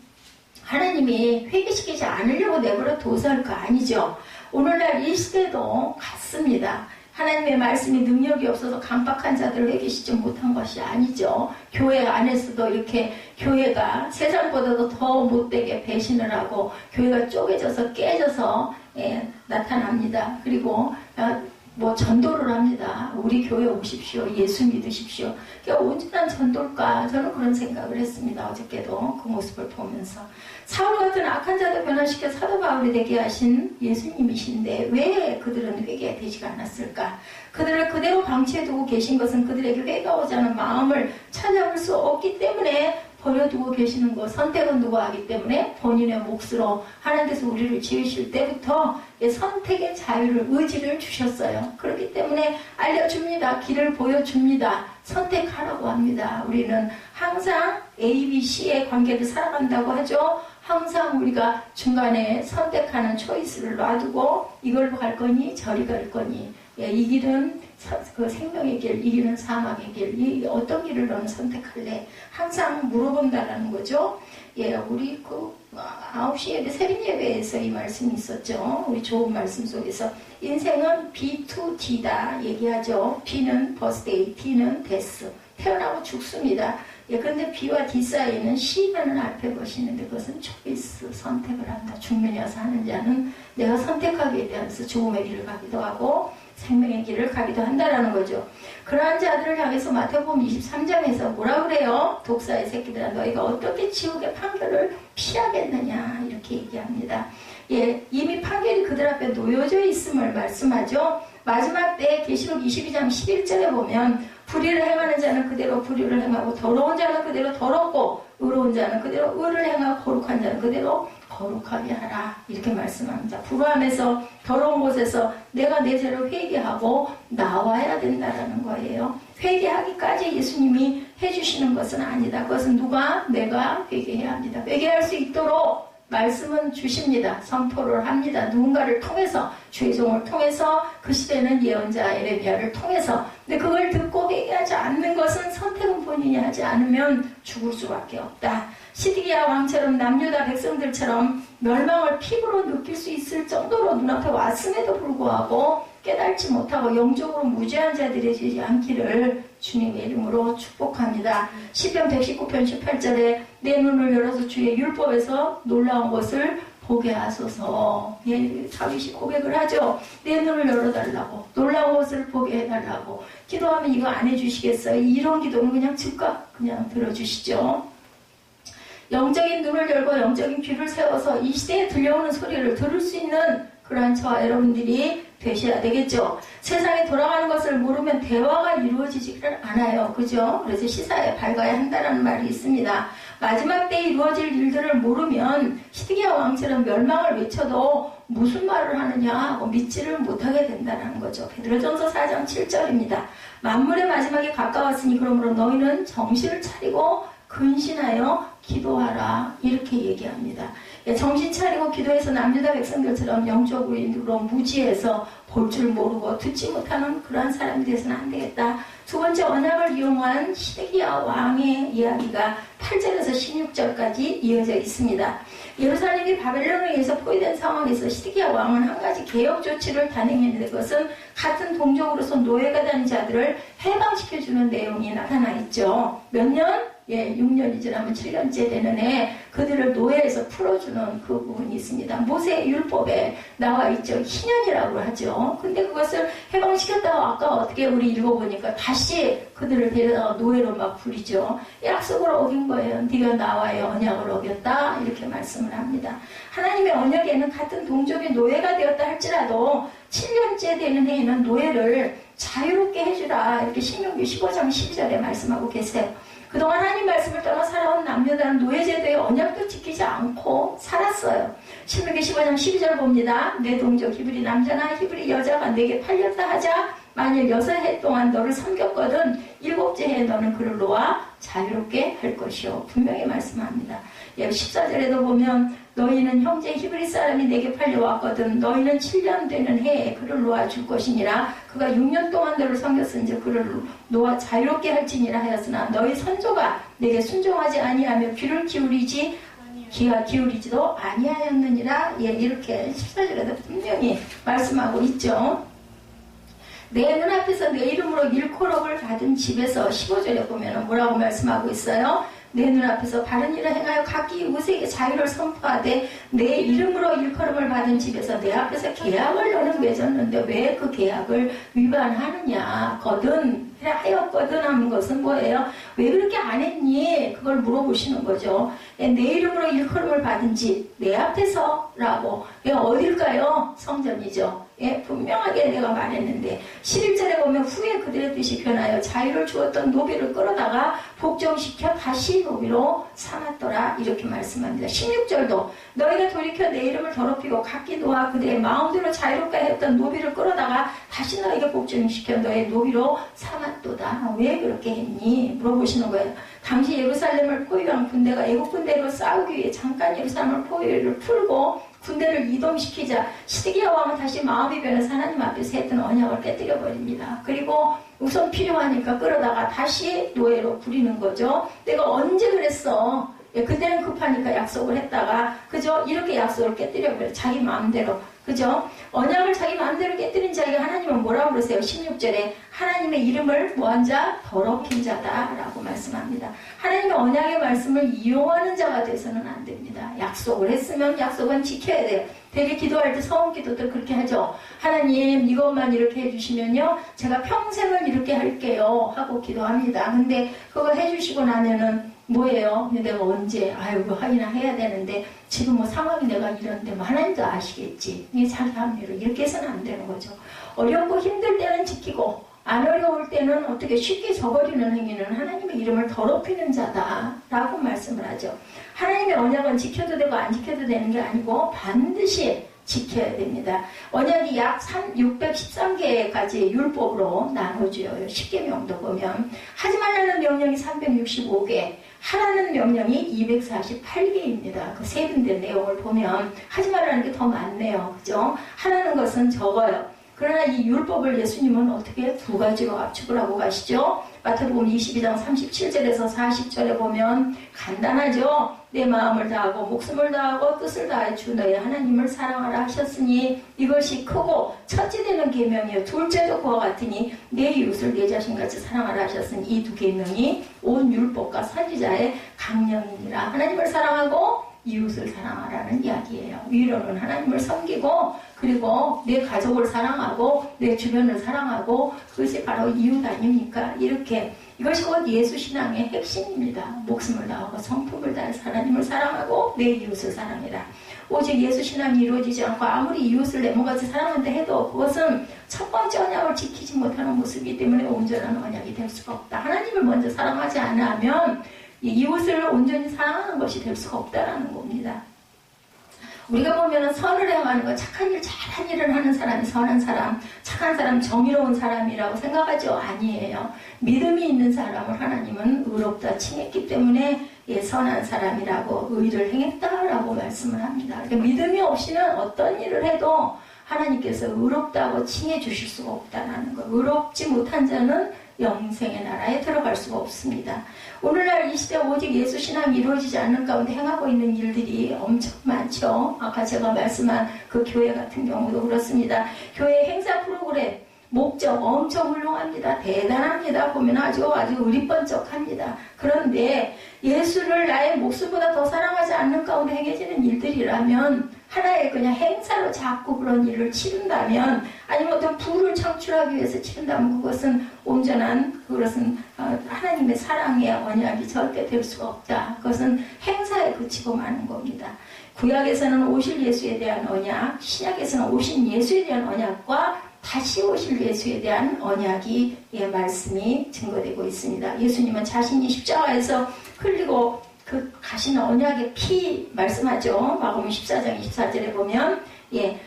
하나님이 회개시키지 않으려고 내버려 둬서일까? 아니죠. 오늘날 이 시대도 같습니다. 하나님의 말씀이 능력이 없어서 강박한 자들을 회개시키지 못한 것이 아니죠. 교회 안에서도 이렇게 교회가 세상보다도 더 못되게 배신을 하고 교회가 쪼개져서 깨져서 나타납니다. 그리고 전도를 합니다. 우리 교회 오십시오. 예수 믿으십시오. 그러니까 온전한 전도일까? 저는 그런 생각을 했습니다. 어저께도 그 모습을 보면서. 사울 같은 악한 자도 변화시켜 사도 바울이 되게 하신 예수님이신데 왜 그들은 회개되지가 않았을까? 그들을 그대로 방치해두고 계신 것은 그들에게 회개하고자 하는 마음을 찾아볼 수 없기 때문에 버려두고 계시는 것, 선택은 누가 하기 때문에 본인의 몫으로 하나님께서 우리를 지으실 때부터 선택의 자유를, 의지를 주셨어요. 그렇기 때문에 알려줍니다. 길을 보여줍니다. 선택하라고 합니다. 우리는 항상 A, B, C의 관계를 살아간다고 하죠. 항상 우리가 중간에 선택하는 초이스를 놔두고 이걸로 갈 거니 저리 갈 거니 이 길은 그 생명의 길, 이 길은 사망의 길, 이 어떤 길을 너는 선택할래? 항상 물어본다라는 거죠. 예, 우리 그 9시 예배, 새벽 예배에서 이 말씀이 있었죠. 우리 좋은 말씀 속에서 인생은 B to D다 얘기하죠. B는 birthday, D는 death. 태어나고 죽습니다. 예, 그런데 B와 D 사이에는 C라는 알파벳이 있는데 그것은 초이스, 선택을 한다. 죽느냐 사는 자는 내가 선택하기에 대해서 죽음의 길을 가기도 하고 생명의 길을 가기도 한다라는 거죠. 그러한 자들을 향해서 마태복음 23장에서 뭐라 그래요? 독사의 새끼들아 너희가 어떻게 지옥의 판결을 피하겠느냐 이렇게 얘기합니다. 예, 이미 판결이 그들 앞에 놓여져 있음을 말씀하죠. 마지막 때 계시록 22장 11절에 보면 불의를 행하는 자는 그대로 불의를 행하고 더러운 자는 그대로 더럽고 의로운 자는 그대로 의를 행하고 거룩한 자는 그대로 거룩하게 하라 이렇게 말씀합니다. 불의함에서 더러운 곳에서 내가 내 죄를 회개하고 나와야 된다라는 거예요. 회개하기까지 예수님이 해주시는 것은 아니다. 그것은 누가? 내가 회개해야 합니다. 회개할 수 있도록 말씀은 주십니다. 선포를 합니다. 누군가를 통해서, 주의 종을 통해서, 그 시대는 예언자 예레미야를 통해서. 근데 그걸 듣고 회개하지 않는 것은 선택은 본인이 하지 않으면 죽을 수밖에 없다. 시드기야 왕처럼 남유다 백성들처럼 멸망을 피부로 느낄 수 있을 정도로 눈앞에 왔음에도 불구하고 깨닫지 못하고 영적으로 무죄한 자들이 되지 않기를 주님의 이름으로 축복합니다. 시편 119편 18절에 내 눈을 열어서 주의 율법에서 놀라운 것을 보게 하소서. 예, 다윗이 고백을 하죠. 내 눈을 열어달라고, 놀라운 것을 보게 해달라고. 기도하면 이거 안 해주시겠어요? 이런 기도는 그냥 즉각 그냥 들어주시죠. 영적인 눈을 열고 영적인 귀를 세워서 이 시대에 들려오는 소리를 들을 수 있는 그러한 저와 여러분들이 되셔야 되겠죠. 세상에 돌아가는 것을 모르면 대화가 이루어지지를 않아요. 그죠? 그래서 시사에 밝아야 한다는 말이 있습니다. 마지막 때에 이루어질 일들을 모르면 시드기야 왕처럼 멸망을 외쳐도 무슨 말을 하느냐 하고 믿지를 못하게 된다는 거죠. 베드로전서 4장 7절입니다. 만물의 마지막이 가까웠으니 그러므로 너희는 정신을 차리고 근신하여 기도하라. 이렇게 얘기합니다. 정신 차리고 기도해서 남유다 백성들처럼 영적으로 무지해서 볼 줄 모르고 듣지 못하는 그러한 사람이 되어서는 안 되겠다. 두 번째, 언약을 이용한 시드기야 왕의 이야기가 8절에서 16절까지 이어져 있습니다. 예루살렘이 바벨론에 의해서 포위된 상황에서 시드기야 왕은 한 가지 개혁 조치를 단행했는데 그것은 같은 동족으로서 노예가 된 자들을 해방시켜주는 내용이 나타나 있죠. 몇 년? 6년이 지나면 7년째 되는 해 그들을 노예에서 풀어주는 그 부분이 있습니다. 모세의 율법에 나와 있죠. 희년이라고 하죠. 근데 그것을 해방시켰다고 아까 어떻게 우리 읽어보니까 다시 그들을 데려다가 노예로 막 부리죠. 약속을 어긴 거예요. 네가 나와의 언약을 어겼다. 이렇게 말씀을 합니다. 하나님의 언약에는 같은 동족의 노예가 되었다 할지라도 7년째 되는 해에는 노예를 자유롭게 해주라. 이렇게 신명기 15장 12절에 말씀하고 계세요. 그동안 하나님 말씀을 떠나 살아온 남녀다는 노예제도의 언약도 지키지 않고 살았어요. 신명기 15장 12절 봅니다. 내 동족 히브리 남자나 히브리 여자가 내게 팔렸다 하자. 만일 6해 동안 너를 섬겼거든 7째 해에 너는 그를 놓아 자유롭게 할 것이요. 분명히 말씀합니다. 14절에도 보면 너희는 형제 히브리 사람이 내게 팔려왔거든 너희는 7년 되는 해에 그를 놓아줄 것이니라. 그가 6년 동안 너를 섬겼은즉 그를 놓아 자유롭게 할지니라 하였으나 너희 선조가 내게 순종하지 아니하며 귀를 기울이지도 아니하였느니라. 이렇게 14절에도 분명히 말씀하고 있죠. 내 눈앞에서 내 이름으로 일코록을 받은 집에서 15절에 보면 뭐라고 말씀하고 있어요? 내 눈앞에서 바른 일을 행하여 각기 우세에게 자유를 선포하되 내 이름으로 일컬음을 받은 집에서 내 앞에서 계약을 너는 맺었는데 왜 그 계약을 위반하느냐. 하였거든 하는 것은 뭐예요? 왜 그렇게 안 했니? 그걸 물어보시는 거죠. 내 이름으로 일컬음을 받은 집, 내 앞에서라고. 어딜까요? 성전이죠. 분명하게 내가 말했는데 11절에 보면 후에 그들의 뜻이 변하여 자유를 주었던 노비를 끌어다가 복종시켜 다시 노비로 삼았더라. 이렇게 말씀합니다. 16절도 너희가 돌이켜 내 이름을 더럽히고 각기 놓아 그들의 마음대로 자유롭게 했던 노비를 끌어다가 다시 너에게 복종시켜 너의 노비로 삼았도다. 왜 그렇게 했니? 물어보시는 거예요. 당시 예루살렘을 포위한 군대가 애국 군대로 싸우기 위해 잠깐 예루살렘을 포위를 풀고 군대를 이동시키자 시드기야 왕은 다시 마음이 변해서 하나님 앞에서 했던 언약을 깨뜨려 버립니다. 그리고 우선 필요하니까 끌어다가 다시 노예로 부리는 거죠. 내가 언제 그랬어? 그때는 급하니까 약속을 했다가 그죠? 이렇게 약속을 깨뜨려 버려. 자기 마음대로. 그죠? 언약을 자기 마음대로 깨뜨린 자에게 하나님은 뭐라고 그러세요? 16절에 하나님의 이름을 뭐한 자? 더럽힌 자다라고 말씀합니다. 하나님의 언약의 말씀을 이용하는 자가 돼서는 안 됩니다. 약속을 했으면 약속은 지켜야 돼요. 되게 기도할 때 서원 기도들 그렇게 하죠. 하나님 이것만 이렇게 해주시면요 제가 평생을 이렇게 할게요 하고 기도합니다. 근데 그거 해주시고 나면은 뭐예요? 근데 내가 언제 이거 하기나 해야 되는데 지금 뭐 상황이 내가 이런데 뭐 하나님도 아시겠지. 이게 자기 합리로 이렇게 해서는 안 되는 거죠. 어렵고 힘들 때는 지키고 안 어려울 때는 어떻게 쉽게 저버리는 행위는 하나님의 이름을 더럽히는 자다라고 말씀을 하죠. 하나님의 언약은 지켜도 되고 안 지켜도 되는 게 아니고 반드시 지켜야 됩니다. 언약이 약 613개까지 율법으로 나눠져요. 10계명도 보면. 하지 말라는 명령이 365개, 하라는 명령이 248개입니다. 그 세분된 내용을 보면 하지 말라는 게 더 많네요. 그죠? 하라는 것은 적어요. 그러나 이 율법을 예수님은 어떻게 두 가지로 압축을 하고 가시죠? 마태복음 22장 37절에서 40절에 보면 간단하죠. 내 마음을 다하고 목숨을 다하고 뜻을 다해 주 너의 하나님을 사랑하라 하셨으니 이것이 크고 첫째 되는 계명이요 둘째도 그와 같으니 내 이웃을 내 자신같이 사랑하라 하셨으니 이 두 계명이 온 율법과 선지자의 강령이니라. 하나님을 사랑하고 이웃을 사랑하라는 이야기예요. 위로는 하나님을 섬기고 그리고 내 가족을 사랑하고 내 주변을 사랑하고 그것이 바로 이웃 아닙니까? 이렇게 이것이 곧 예수신앙의 핵심입니다. 목숨을 다하고 성품을 다해서 하나님을 사랑하고 내 이웃을 사랑해라. 오직 예수신앙이 이루어지지 않고 아무리 이웃을 내모같이 사랑한다 해도 그것은 첫 번째 언약을 지키지 못하는 모습이기 때문에 온전한 언약이 될 수가 없다. 하나님을 먼저 사랑하지 않으면 이웃을 온전히 사랑하는 것이 될 수가 없다라는 겁니다. 우리가 보면은 선을 행하는 것, 착한 일, 잘한 일을 하는 사람이 선한 사람, 착한 사람, 정의로운 사람이라고 생각하죠? 아니에요. 믿음이 있는 사람을 하나님은 의롭다 칭했기 때문에 선한 사람이라고 의를 행했다라고 말씀을 합니다. 그러니까 믿음이 없이는 어떤 일을 해도 하나님께서 의롭다고 칭해 주실 수가 없다는 것. 의롭지 못한 자는 영생의 나라에 들어갈 수가 없습니다. 오늘날 이 시대 오직 예수 신앙이 이루어지지 않는 가운데 행하고 있는 일들이 엄청 많죠. 아까 제가 말씀한 그 교회 같은 경우도 그렇습니다. 교회 행사 프로그램 목적 엄청 훌륭합니다. 대단합니다. 보면 아주 의리번쩍합니다. 그런데 예수를 나의 목숨보다 더 사랑하지 않는 가운데 행해지는 일들이라면 하나의 그냥 행사로 자꾸 그런 일을 치른다면 아니면 어떤 부를 창출하기 위해서 치른다면 그것은 온전한 그것은 하나님의 사랑의 언약이 절대 될 수가 없다. 그것은 행사에 그치고 마는 겁니다. 구약에서는 오실 예수에 대한 언약, 신약에서는 오신 예수에 대한 언약과 다시 오실 예수에 대한 언약이 말씀이 증거되고 있습니다. 예수님은 자신이 십자가에서 흘리고 그 가신 언약의 피 말씀하죠. 마가복음 14장 24절에 보면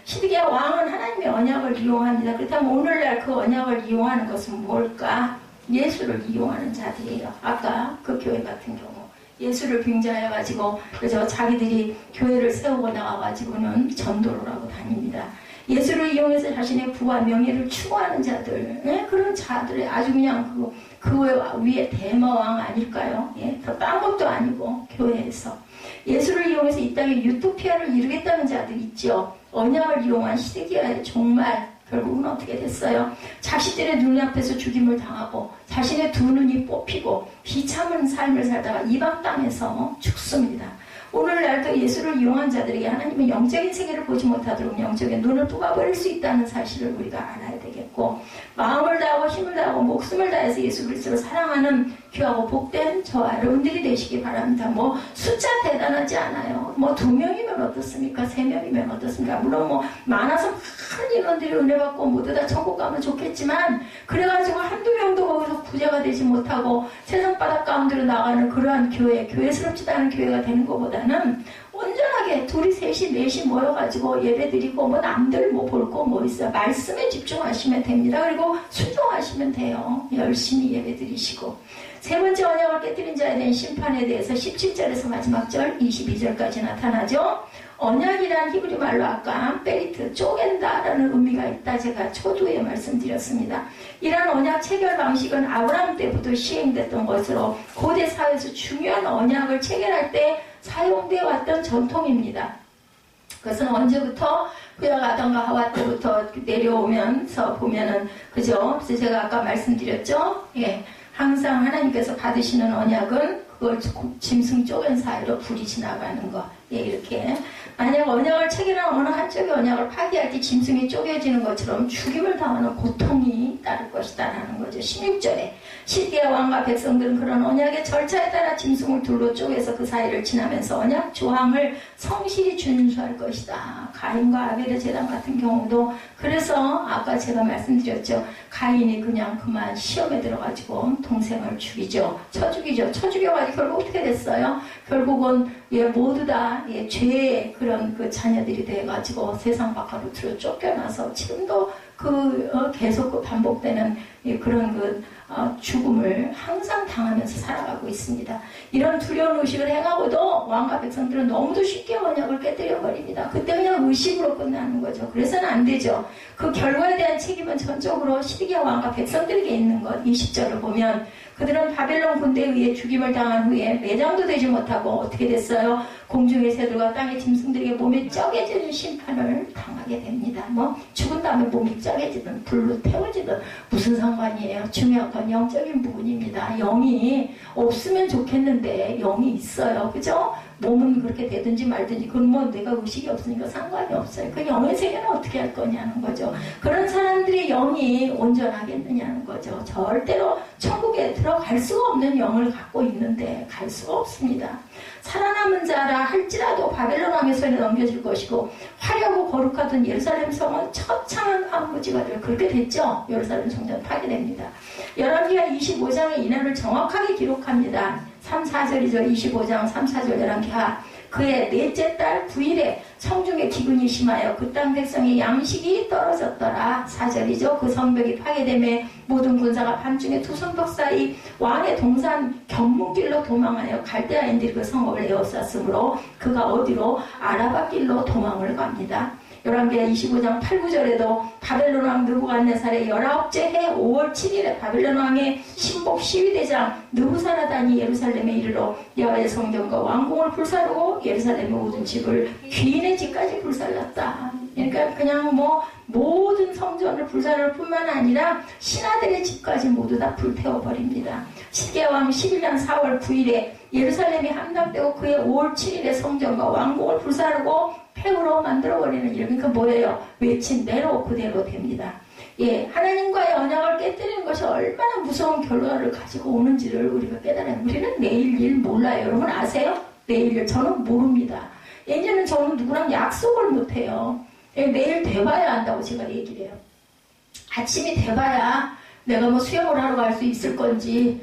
시드기야 왕은 하나님의 언약을 이용합니다. 그렇다면 오늘날 그 언약을 이용하는 것은 뭘까? 예수를 이용하는 자들이에요. 아까 그 교회 같은 경우 예수를 빙자해가지고 그래서 자기들이 교회를 세우고 나와가지고는 전도를 하고 다닙니다. 예수를 이용해서 자신의 부와 명예를 추구하는 자들, 그런 자들의 아주 그냥 그 위에 대마왕 아닐까요? 딴 것도 아니고 교회에서 예수를 이용해서 이 땅에 유토피아를 이루겠다는 자들 있죠. 언약을 이용한 시드기야의 종말 결국은 어떻게 됐어요? 자식들의 눈앞에서 죽임을 당하고 자신의 두 눈이 뽑히고 비참한 삶을 살다가 이방 땅에서 죽습니다. 오늘날도 예수를 이용한 자들에게 하나님은 영적인 세계를 보지 못하도록 영적인 눈을 뽑아버릴 수 있다는 사실을 우리가 알아야 되겠고 마음을 다하고 힘을 다하고 목숨을 다해서 예수 그리스도를 사랑하는 귀하고 복된 저와 여러분들이 되시기 바랍니다. 숫자 대단하지 않아요. 2명이면 어떻습니까? 3명이면 어떻습니까? 물론 많아서 많은 인원들이 은혜 받고 모두 다 천국 가면 좋겠지만 그래가지고 한두 명도 거기서 구제가 되지 못하고 세상 바닥 가운데로 나가는 그러한 교회스럽지도 않은 교회가 되는 것보다는 온전하게 둘이 셋이 넷이 모여가지고 예배 드리고 남들 볼 거 있어요. 말씀에 집중하시면 됩니다. 그리고 순종하시면 돼요. 열심히 예배 드리시고 세 번째 언약을 깨뜨린 자에 대한 심판에 대해서 17절에서 마지막 절 22절까지 나타나죠. 언약이란 히브리 말로 아까 베리트, 쪼갠다라는 의미가 있다. 제가 초두에 말씀드렸습니다. 이러한 언약 체결 방식은 아브라함 때부터 시행됐던 것으로 고대 사회에서 중요한 언약을 체결할 때 사용되어 왔던 전통입니다. 그것은 언제부터 그야 아담과 하와 때부터 내려오면서 보면은 그죠? 그래서 제가 아까 말씀드렸죠? 항상 하나님께서 받으시는 언약은 그걸 짐승 쪼갠 사이로 불이 지나가는 거. 이렇게. 만약 언약을 체결한 어느 한쪽의 언약을 파기할 때 짐승이 쪼개지는 것처럼 죽임을 당하는 고통이 따를 것이다라는 거죠. 16절에 시드기야 왕과 백성들은 그런 언약의 절차에 따라 짐승을 둘로 쪼개서 그 사이를 지나면서 언약 조항을 성실히 준수할 것이다. 가인과 아벨의 제단 같은 경우도 그래서 아까 제가 말씀드렸죠. 가인이 그만 시험에 들어가지고 동생을 죽이죠. 쳐 죽여가지고 결국 어떻게 됐어요? 결국은 모두 다 죄의 그런 그 자녀들이 돼가지고 세상 밖으로 들어 쫓겨나서 지금도 계속 반복되는 그런 죽음을 항상 당하면서 살아가고 있습니다. 이런 두려운 의식을 행하고도 왕과 백성들은 너무도 쉽게 언약을 깨뜨려 버립니다. 그때 그냥 의식으로 끝나는 거죠. 그래서는 안 되죠. 그 결과에 대한 책임은 전적으로 시드기야 왕과 백성들에게 있는 것. 20절을 보면 그들은 바벨론 군대에 의해 죽임을 당한 후에 매장도 되지 못하고 어떻게 됐어요? 공중의 새들과 땅의 짐승들에게 몸이 쪄개지는 심판을 당하게 됩니다. 죽은 다음에 몸이 쪄개지든 불로 태워지든 무슨 상관이에요? 중요한 건 영적인 부분입니다. 영이 없으면 좋겠는데 영이 있어요. 그죠? 몸은 그렇게 되든지 말든지 그건 내가 의식이 없으니까 상관이 없어요. 그 영의 세계는 어떻게 할 거냐는 거죠. 그런 사람들의 영이 온전하겠느냐는 거죠. 절대로 천국에 들어갈 수가 없는 영을 갖고 있는데 갈 수가 없습니다. 살아남은 자라 할지라도 바벨론 왕의 손에 넘겨질 것이고 화려하고 거룩하던 예루살렘 성은 처참한 황무지가 될 그렇게 됐죠. 예루살렘 성전 파괴됩니다. 열왕기하 25장의 이날을 정확하게 기록합니다. 3, 4절이죠. 25장 3, 4절 열왕기하. 그의 넷째 달 9일에 성중에 기근이 심하여 그 땅 백성의 양식이 떨어졌더라. 4절이죠. 그 성벽이 파괴됨에 모든 군사가 밤중에 두 성벽 사이 왕의 동산 견문길로 도망하여 갈대아인들이 그 성읍을 에워쌌으므로 그가 어디로 아라바 길로 도망을 갑니다. 열왕기하 25장 8, 9절에도 바벨론 왕 느부갓네살의 19째 해 5월 7일에 바벨론 왕의 신복 시위대장 느부사라단이 예루살렘에 이르러 여호와의 성전과 왕궁을 불사르고 예루살렘의 모든 집을 귀인의 집까지 불살랐다. 그러니까 그냥 모든 성전을 불사를 뿐만 아니라 신하들의 집까지 모두 다 불태워버립니다. 시드기야 왕 11년 4월 9일에 예루살렘이 함락되고 그의 5월 7일에 성전과 왕궁을 불사르고 폐허로 만들어버리는 일. 그러니까 뭐예요? 외친 대로 그대로 됩니다. 하나님과의 언약을 깨뜨리는 것이 얼마나 무서운 결과를 가지고 오는지를 우리가 깨달아요. 우리는 내일 일 몰라요. 여러분 아세요? 내일 일 저는 모릅니다. 예전에는 저는 누구랑 약속을 못해요. 내일 돼봐야 한다고 제가 얘기를 해요. 아침이 돼봐야 내가 수영을 하러 갈 수 있을 건지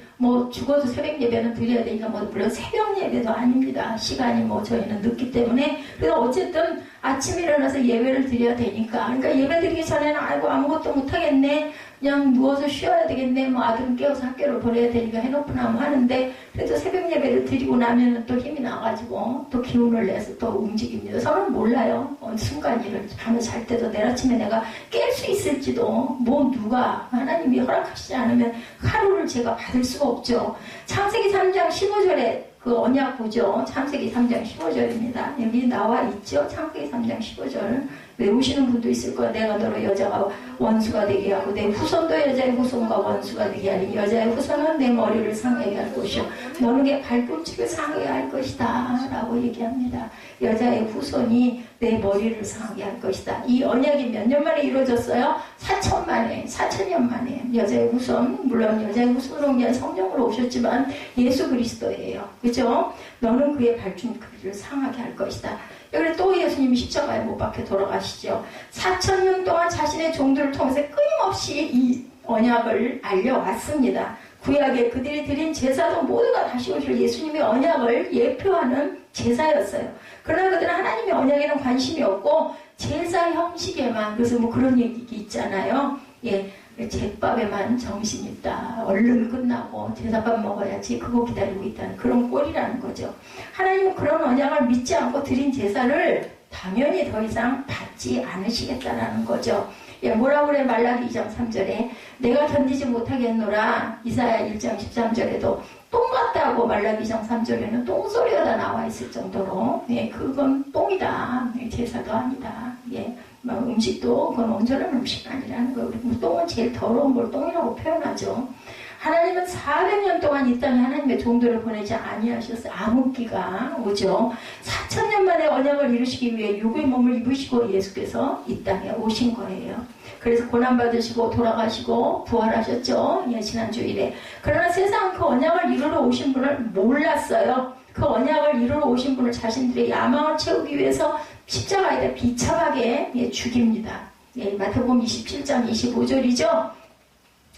죽어도 새벽 예배는 드려야 되니까 물론 새벽 예배도 아닙니다. 시간이 저희는 늦기 때문에. 그래서 어쨌든 아침에 일어나서 예배를 드려야 되니까. 그러니까 예배 드리기 전에는 아무것도 못하겠네. 그냥 누워서 쉬어야 되겠네. 아들은 깨워서 학교를 보내야 되니까 해놓구나 하는데 그래도 새벽 예배를 드리고 나면은 또 힘이 나가지고 또 기운을 내서 또 움직입니다. 저는 몰라요. 어느 순간 밤에 잘 때도 내일 아침에 내가 깰 수 있을지도 누가 하나님이 허락하시지 않으면 하루를 제가 받을 수가 없죠. 창세기 3장 15절에 그 언약 보죠. 창세기 3장 15절입니다. 여기 나와 있죠. 창세기 3장 15절. 외우시는 분도 있을 거야. 내가 너로 여자가 원수가 되게 하고 내 후손도 여자의 후손과 원수가 되게 하니 여자의 후손은 내 머리를 상하게 할 것이요 너는 내 발꿈치를 상하게 할 것이다 라고 얘기합니다. 여자의 후손이 내 머리를 상하게 할 것이다. 이 언약이 몇 년 만에 이루어졌어요? 4,000년 만에. 여자의 후손, 물론 여자의 후손으로 그냥 성령으로 오셨지만 예수 그리스도예요. 그죠? 너는 그의 발꿈치를 상하게 할 것이다. 여기 또 예수님이 십자가에 못 박혀 돌아가시죠. 4,000년 동안 자신의 종들을 통해서 끊임없이 이 언약을 알려왔습니다. 구약에 그들이 드린 제사도 모두가 다시 오실 예수님의 언약을 예표하는 제사였어요. 그러나 그들은 하나님의 언약에는 관심이 없고 제사 형식에만, 그래서 그런 얘기 있잖아요. 제밥에만 정신이 있다. 얼른 끝나고 제사밥 먹어야지 그거 기다리고 있다는 그런 꼴이라는 거죠. 하나님은 그런 언약을 믿지 않고 드린 제사를 당연히 더 이상 받지 않으시겠다라는 거죠. 뭐라고 그래? 말라기 2장 3절에 내가 견디지 못하겠노라. 이사야 1장 13절에도 똥 같다고 말라기 2장 3절에는 똥소리가 다 나와 있을 정도로 그건 똥이다. 제사도 아니다. 음식도 그건 온전한 음식이 아니라는 거예요. 똥은 제일 더러운 걸 똥이라고 표현하죠. 하나님은 400년 동안 이 땅에 하나님의 종들을 보내지 아니하셨어요. 암흑기가 오죠. 4,000년 만에 언약을 이루시기 위해 육의 몸을 입으시고 예수께서 이 땅에 오신 거예요. 그래서 고난받으시고 돌아가시고 부활하셨죠. 지난주일에. 그러나 세상은 그 언약을 이루러 오신 분을 몰랐어요. 그 언약을 이루러 오신 분을 자신들의 야망을 채우기 위해서 십자가에다 비참하게 죽입니다. 마태복음 27장 25절이죠.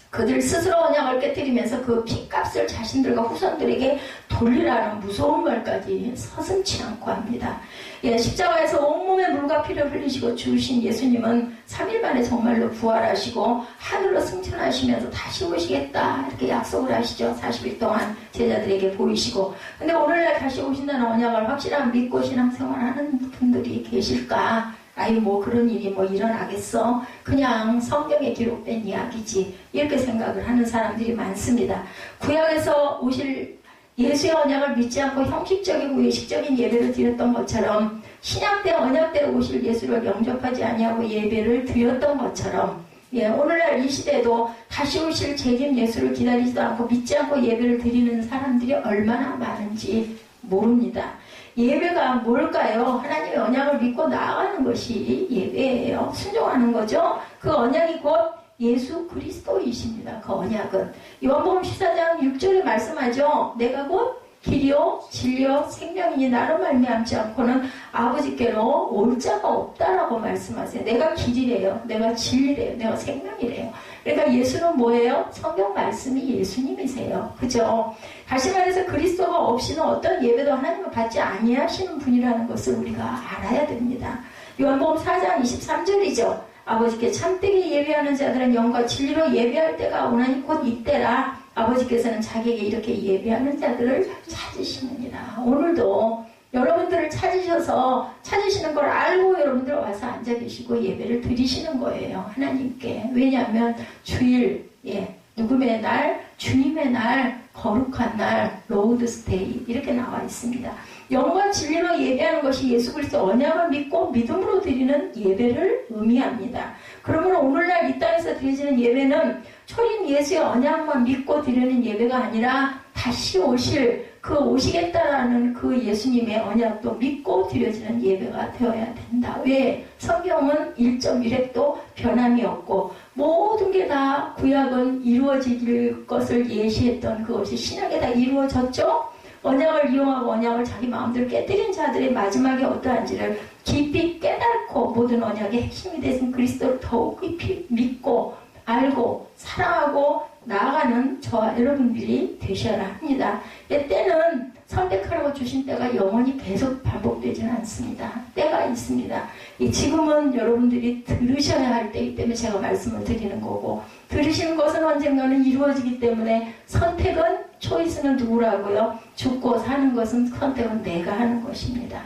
그들 스스로 언약을 깨뜨리면서 그 피값을 자신들과 후손들에게 돌리라는 무서운 말까지 서슴지 않고 합니다. 예, 십자가에서 온몸에 물과 피를 흘리시고 죽으신 예수님은 3일 만에 정말로 부활하시고 하늘로 승천하시면서 다시 오시겠다 이렇게 약속을 하시죠. 40일 동안 제자들에게 보이시고. 근데 오늘날 다시 오신다는 언약을 확실한 믿고 신앙생활하는 분들이 계실까? 아유 뭐 그런 일이 뭐 일어나겠어? 그냥 성경에 기록된 이야기지 이렇게 생각을 하는 사람들이 많습니다. 구약에서 오실 예수의 언약을 믿지 않고 형식적이고 의식적인 예배를 드렸던 것처럼 신약 때 언약대로 오실 예수를 영접하지 아니하고 예배를 드렸던 것처럼 예, 오늘날 이 시대도 다시 오실 재림 예수를 기다리지도 않고 믿지 않고 예배를 드리는 사람들이 얼마나 많은지 모릅니다. 예배가 뭘까요? 하나님의 언약을 믿고 나아가는 것이 예배예요. 순종하는 거죠. 그 언약이 곧 예수 그리스도이십니다. 그 언약은 요한복음 14장 6절에 말씀하죠. 내가 곧 길이요 진리요 생명이니 나로 말미암지 않고는 아버지께로 올 자가 없다라고 말씀하세요. 내가 길이래요. 내가 진리래요. 내가 생명이래요. 그러니까 예수는 뭐예요? 성경 말씀이 예수님이세요. 그죠? 다시 말해서 그리스도가 없이는 어떤 예배도 하나님을 받지 아니하시는 분이라는 것을 우리가 알아야 됩니다. 요한복음 4장 23절이죠. 아버지께 참되게 예배하는 자들은 영과 진리로 예배할 때가 오나니 곧 이때라. 아버지께서는 자기에게 이렇게 예배하는 자들을 찾으시느니라. 오늘도 여러분들을 찾으시는 걸 알고 여러분들 와서 앉아 계시고 예배를 드리시는 거예요. 하나님께. 왜냐하면 주일, 누구의 날, 주님의 날, 거룩한 날, 로드스테이 이렇게 나와 있습니다. 영과 진리로 예배하는 것이 예수 그리스도 언약을 믿고 믿음으로 드리는 예배를 의미합니다. 그러므로 오늘날 이 땅에서 드려지는 예배는 초림 예수의 언약만 믿고 드리는 예배가 아니라 다시 오시겠다라는 그 예수님의 언약도 믿고 드려지는 예배가 되어야 된다. 왜? 성경은 1.1획도 변함이 없고 모든 게 다 구약은 이루어질 것을 예시했던 그것이 신약에 다 이루어졌죠? 언약을 이용하고 언약을 자기 마음대로 깨뜨린 자들의 마지막에 어떠한지를 깊이 깨닫고 모든 언약의 핵심이 되신 그리스도를 더욱 깊이 믿고 알고 사랑하고 나아가는 저와 여러분들이 되셔야 합니다. 때는 선택하라고 주신 때가 영원히 계속 반복되지는 않습니다. 때가 있습니다. 지금은 여러분들이 들으셔야 할 때이기 때문에 제가 말씀을 드리는 거고 들으시는 것은 언젠가는 이루어지기 때문에 선택은 초이스는 누구라고요? 죽고 사는 것은 선택은 내가 하는 것입니다.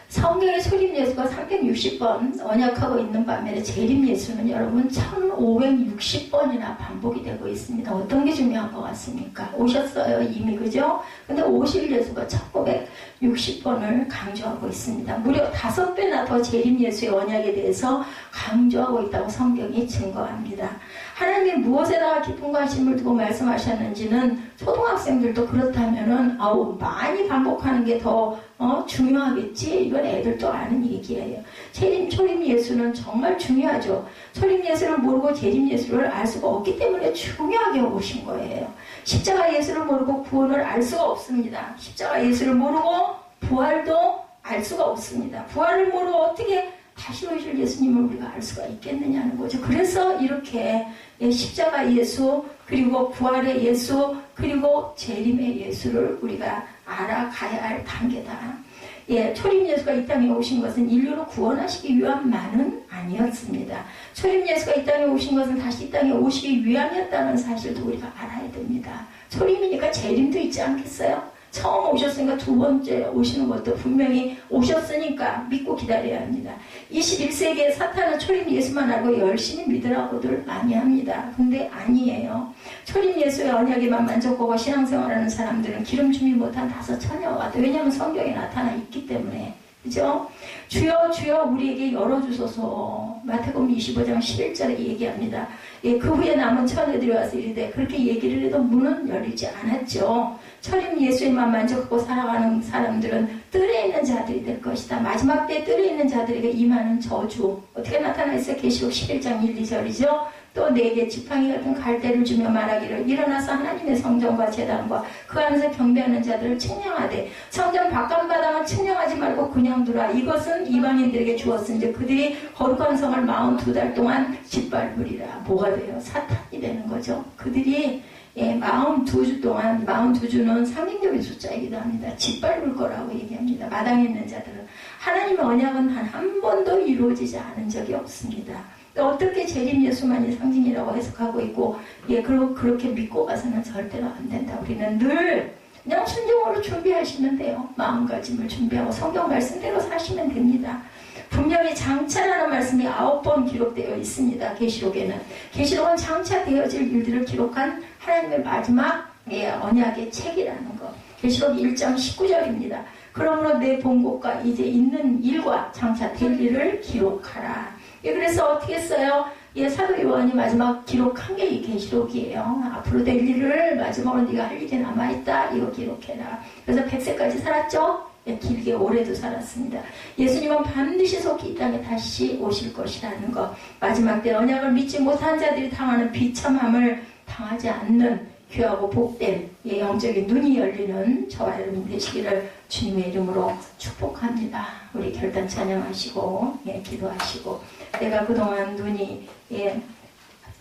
성경의 소림 예수가 360번 언약하고 있는 반면에 재림 예수는 여러분 1560번이나 반복이 되고 있습니다. 어떤 게 중요한 것 같습니까? 오셨어요 이미 그죠? 근데 오실 예수가 1960번을 강조하고 있습니다. 무려 5배나 더 재림 예수의 언약에 대해서 강조하고 있다고 성경이 증거합니다. 하나님이 무엇에다가 기쁨 관심을 두고 말씀하셨는지는 초등학생들도 그렇다면은 많이 반복하는 게 더 중요하겠지. 이건 애들도 아는 얘기예요. 초림 예수는 정말 중요하죠. 초림 예수를 모르고 재림 예수를 알 수가 없기 때문에 중요하게 오신 거예요. 십자가 예수를 모르고 구원을 알 수가 없습니다. 십자가 예수를 모르고 부활도 알 수가 없습니다. 부활을 모르고 어떻게 다시 오실 예수님을 우리가 알 수가 있겠느냐는 거죠. 그래서 이렇게 십자가 예수 그리고 부활의 예수 그리고 재림의 예수를 우리가 알아가야 할 단계다. 초림 예수가 이 땅에 오신 것은 인류를 구원하시기 위함만은 아니었습니다. 초림 예수가 이 땅에 오신 것은 다시 이 땅에 오시기 위함이었다는 사실도 우리가 알아야 됩니다. 초림이니까 재림도 있지 않겠어요? 처음 오셨으니까 두 번째 오시는 것도 분명히 오셨으니까 믿고 기다려야 합니다. 21세기에 사탄은 초림 예수만 알고 열심히 믿으라고들 많이 합니다. 근데 아니에요. 초림 예수의 언약에만 만족하고 신앙생활하는 사람들은 기름 주미 못한 5처녀와 같아요. 왜냐하면 성경에 나타나 있기 때문에. 그죠? 주여 주여 우리에게 열어주소서. 마태복음 25장 11절에 얘기합니다. 그 후에 남은 처녀들이 와서 이르되 그렇게 얘기를 해도 문은 열리지 않았죠. 초림 예수에만 만족하고 살아가는 사람들은 뜰에 있는 자들이 될 것이다. 마지막 때 뜰에 있는 자들에게 임하는 저주. 어떻게 나타나 있어요? 계시록 11장 1, 2절이죠. 또 내게 지팡이 같은 갈대를 주며 말하기를 일어나서 하나님의 성전과 제단과 그 안에서 경배하는 자들을 측량하되 성전 바깥바닥은 측량하지 말고 그냥 두라. 이것은 이방인들에게 주었은지 그들이 거룩한 성을 42달 동안 짓밟으리라. 뭐가 돼요? 사탄이 되는 거죠. 그들이 42주 동안, 42주는 상징적인 숫자이기도 합니다. 짓밟을 거라고 얘기합니다. 마당에 있는 자들은. 하나님의 언약은 단 한 번도 이루어지지 않은 적이 없습니다. 어떻게 재림 예수만이 상징이라고 해석하고 있고, 그렇게 믿고 가서는 절대로 안 된다. 우리는 늘 그냥 순종으로 준비하시면 돼요. 마음가짐을 준비하고 성경 말씀대로 사시면 됩니다. 분명히 장차라는 말씀이 9번 기록되어 있습니다. 계시록에는. 계시록은 장차 되어질 일들을 기록한 하나님의 마지막 언약의 책이라는 것. 계시록 1장 19절입니다. 그러므로 내 본 곳과 이제 있는 일과 장차 될 일을 기록하라. 그래서 어떻게 써요? 사도 요한이 마지막 기록한 게 이 계시록이에요. 앞으로 될 일을 마지막으로 네가 할 일이 남아있다. 이거 기록해라. 그래서 100세까지 살았죠? 길게 오래도 살았습니다. 예수님은 반드시 속히 이 땅에 다시 오실 것이라는 것. 마지막 때 언약을 믿지 못한 자들이 당하는 비참함을 당하지 않는 귀하고 복된 영적인 눈이 열리는 저와 여러분 되시기를 주님의 이름으로 축복합니다. 우리 결단 찬양하시고 기도하시고 내가 그동안 눈이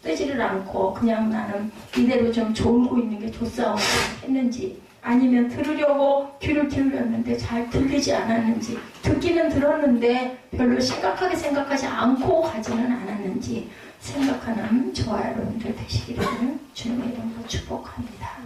뜨지를 않고 그냥 나는 이대로 좀 졸고 있는 게 좋사오고 했는지 아니면 들으려고 귀를 기울였는데 잘 들리지 않았는지 듣기는 들었는데 별로 심각하게 생각하지 않고 가지는 않았는지 생각하는 저와 여러분들 되시기를 주님의 이름으로 축복합니다.